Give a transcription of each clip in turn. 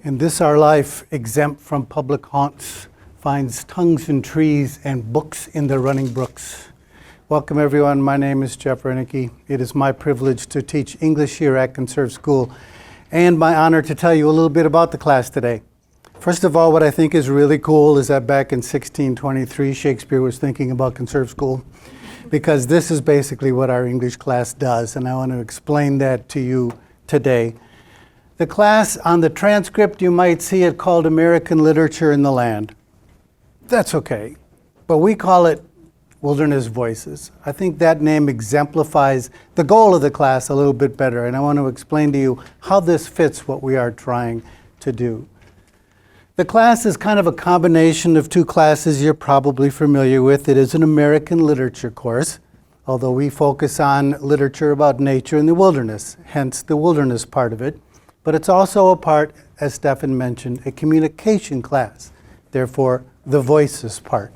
In this our life, exempt from public haunts, finds tongues in trees and books in the running brooks. Welcome everyone, my name is Jeff Renicky. It is my privilege to teach English here at Conserve School, and my honor to tell you a little bit about the class today. First of all, what I think is really cool is that back in 1623, Shakespeare was thinking about Conserve School, because this is basically what our English class does, and I want to explain that to you today. The class, on the transcript, you might see it called American Literature in the Land. That's okay, but we call it Wilderness Voices. I think that name exemplifies the goal of the class a little bit better, and I want to explain to you how this fits what we are trying to do. The class is kind of a combination of two classes you're probably familiar with. It is an American literature course, although we focus on literature about nature and the wilderness, hence the wilderness part of it. But it's also a part, as Stefan mentioned, a communication class, therefore the voices part.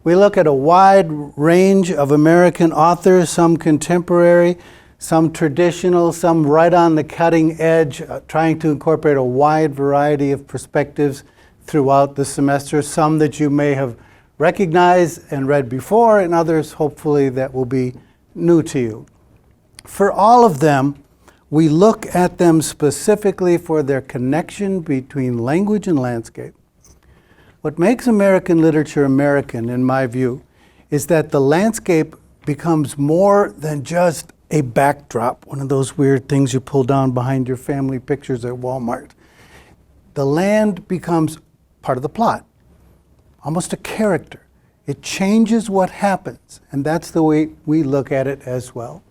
We look at a wide range of American authors, some contemporary, some traditional, some right on the cutting edge, trying to incorporate a wide variety of perspectives throughout the semester, some that you may have recognized and read before, and others, hopefully, that will be new to you. For all of them, we look at them specifically for their connection between language and landscape. What makes American literature American, in my view, is that the landscape becomes more than just a backdrop, one of those weird things you pull down behind your family pictures at Walmart. The land becomes part of the plot, almost a character. It changes what happens, and that's the way we look at it as well.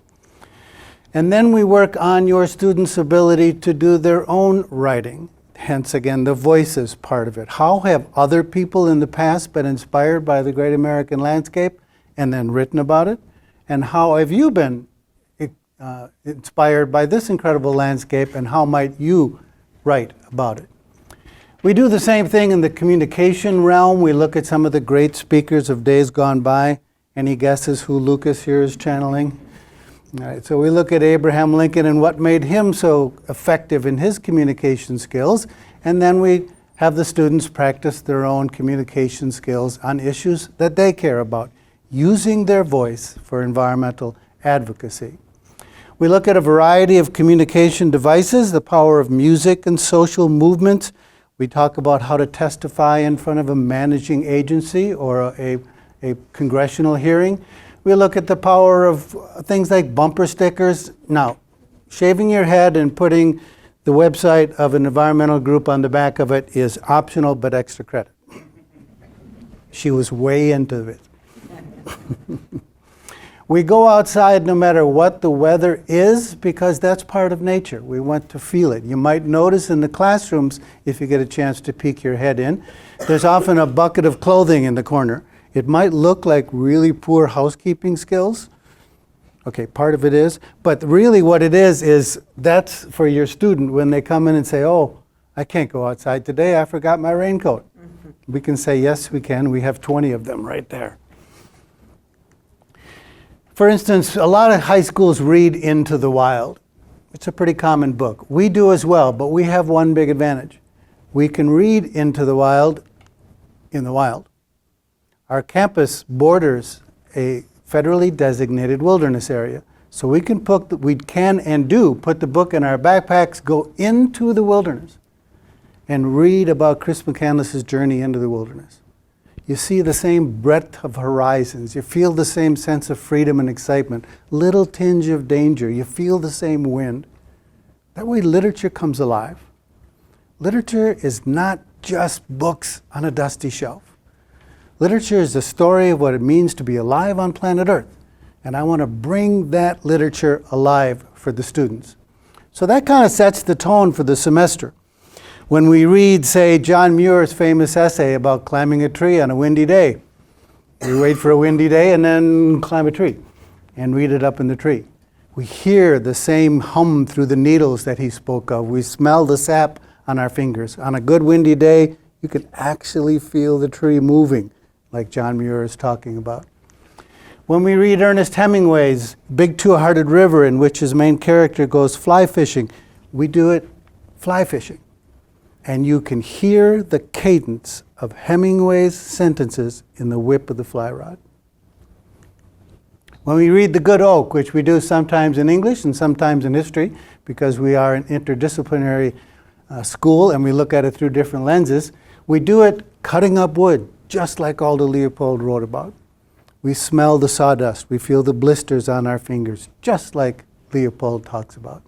And then we work on your students' ability to do their own writing. Hence, again, the voices part of it. How have other people in the past been inspired by the great American landscape and then written about it? And how have you been inspired by this incredible landscape, and how might you write about it? We do the same thing in the communication realm. We look at some of the great speakers of days gone by. Any guesses who Lucas here is channeling? All right, so we look at Abraham Lincoln and what made him so effective in his communication skills, and then we have the students practice their own communication skills on issues that they care about, using their voice for environmental advocacy. We look at a variety of communication devices, the power of music and social movements. We talk about how to testify in front of a managing agency or a congressional hearing. We look at the power of things like bumper stickers. Now, shaving your head and putting the website of an environmental group on the back of it is optional but extra credit. She was way into it. We go outside no matter what the weather is, because that's part of nature. We want to feel it. You might notice in the classrooms, if you get a chance to peek your head in, there's often a bucket of clothing in the corner. It might look like really poor housekeeping skills. Okay, part of it is. But really what it is that's for your student when they come in and say, oh, I can't go outside today, I forgot my raincoat. We can say, yes, we can. We have 20 of them right there. For instance, a lot of high schools read Into the Wild. It's a pretty common book. We do as well, but we have one big advantage. We can read Into the Wild in the wild. Our campus borders a federally designated wilderness area. So we can and do put the book in our backpacks, go into the wilderness, and read about Chris McCandless's journey into the wilderness. You see the same breadth of horizons. You feel the same sense of freedom and excitement, little tinge of danger. You feel the same wind. That way literature comes alive. Literature is not just books on a dusty shelf. Literature is the story of what it means to be alive on planet Earth. And I want to bring that literature alive for the students. So that kind of sets the tone for the semester. When we read, say, John Muir's famous essay about climbing a tree on a windy day, we wait for a windy day and then climb a tree and read it up in the tree. We hear the same hum through the needles that he spoke of. We smell the sap on our fingers. On a good windy day, you can actually feel the tree moving, like John Muir is talking about. When we read Ernest Hemingway's Big Two-Hearted River, in which his main character goes fly fishing, we do it fly fishing. and you can hear the cadence of Hemingway's sentences in the whip of the fly rod. When we read The Good Oak, which we do sometimes in English and sometimes in history, because we are an interdisciplinary school and we look at it through different lenses, we do it cutting up wood, just like Aldo Leopold wrote about. We smell the sawdust, we feel the blisters on our fingers, just like Leopold talks about.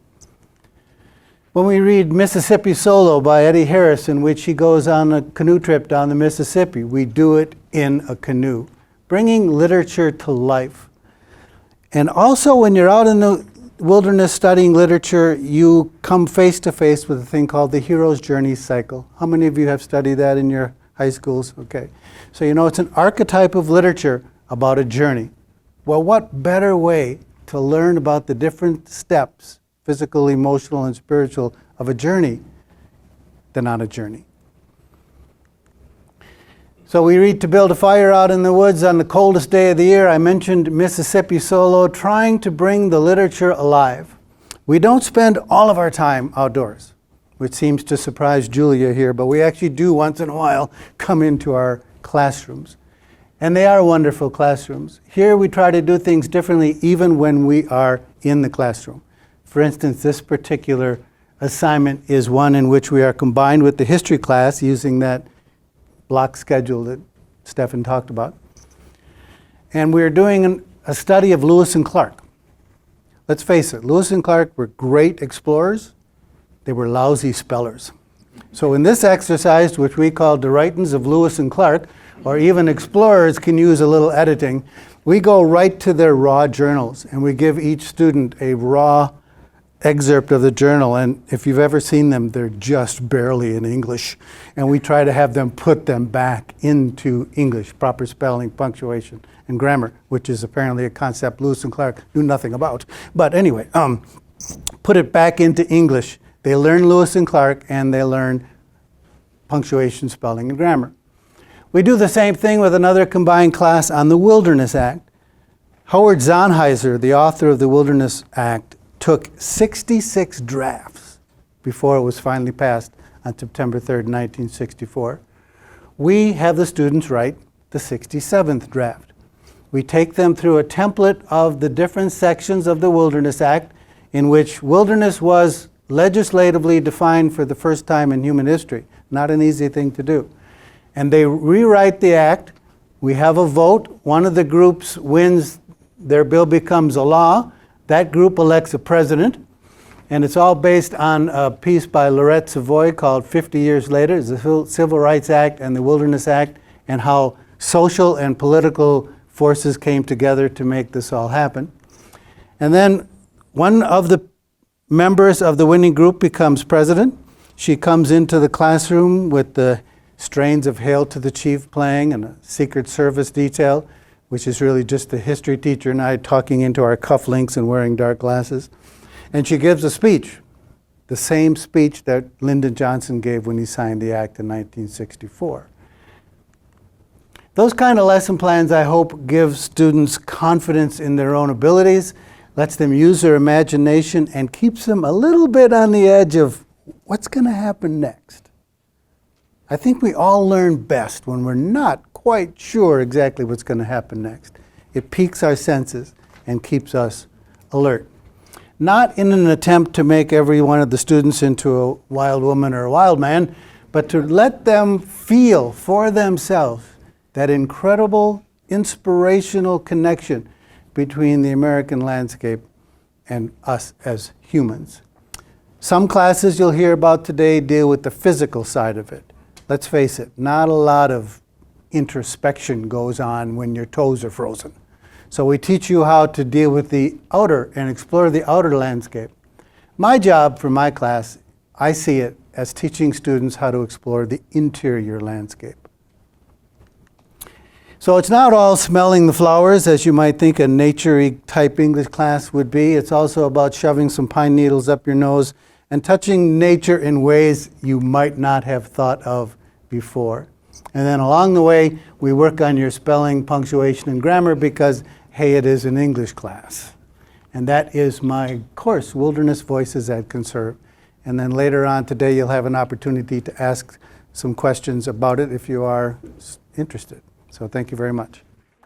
When we read Mississippi Solo by Eddie Harris, in which he goes on a canoe trip down the Mississippi, we do it in a canoe, bringing literature to life. And also, when you're out in the wilderness studying literature, you come face to face with a thing called the hero's journey cycle. How many of you have studied that in your high schools? Okay. So you know it's an archetype of literature about a journey. Well, what better way to learn about the different steps, physical, emotional, and spiritual, of a journey than on a journey? So we read To Build a Fire Out in the Woods on the coldest day of the year. I mentioned Mississippi Solo, trying to bring the literature alive. We don't spend all of our time outdoors, which seems to surprise Julia here, but we actually do once in a while come into our classrooms. And they are wonderful classrooms. Here we try to do things differently even when we are in the classroom. For instance, this particular assignment is one in which we are combined with the history class using that block schedule that Stefan talked about. And we're doing a study of Lewis and Clark. Let's face it, Lewis and Clark were great explorers. They were lousy spellers. So in this exercise, which we call The Writings of Lewis and Clark, or even explorers can use a little editing, we go right to their raw journals and we give each student a raw excerpt of the journal, and if you've ever seen them, they're just barely in English, and we try to have them put them back into English, proper spelling, punctuation, and grammar, which is apparently a concept Lewis and Clark knew nothing about. But anyway, put it back into English. They learn Lewis and Clark, and they learn punctuation, spelling, and grammar. We do the same thing with another combined class on the Wilderness Act. Howard Zonnheiser, the author of the Wilderness Act, took 66 drafts before it was finally passed on September 3rd, 1964. We have the students write the 67th draft. We take them through a template of the different sections of the Wilderness Act, in which wilderness was legislatively defined for the first time in human history. Not an easy thing to do. And they rewrite the act. We have a vote. One of the groups wins, their bill becomes a law. That group elects a president, and it's all based on a piece by Laurette Savoy called 50 Years Later, the Civil Rights Act and the Wilderness Act, and how social and political forces came together to make this all happen. And then one of the members of the winning group becomes president. She comes into the classroom with the strains of Hail to the Chief playing and a Secret Service detail, which is really just the history teacher and I talking into our cufflinks and wearing dark glasses. And she gives a speech, the same speech that Lyndon Johnson gave when he signed the act in 1964. Those kind of lesson plans, I hope, give students confidence in their own abilities, lets them use their imagination, and keeps them a little bit on the edge of what's going to happen next. I think we all learn best when we're not quite sure exactly what's going to happen next. It piques our senses and keeps us alert. Not in an attempt to make every one of the students into a wild woman or a wild man, but to let them feel for themselves that incredible inspirational connection between the American landscape and us as humans. Some classes you'll hear about today deal with the physical side of it. Let's face it, not a lot of introspection goes on when your toes are frozen. So we teach you how to deal with the outer and explore the outer landscape. My job for my class, I see it as teaching students how to explore the interior landscape. So it's not all smelling the flowers, as you might think a nature-y type English class would be. It's also about shoving some pine needles up your nose and touching nature in ways you might not have thought of before. And then along the way, we work on your spelling, punctuation, and grammar because, hey, it is an English class. And that is my course, Wilderness Voices at Conserve. And then later on today, you'll have an opportunity to ask some questions about it if you are interested. So thank you very much.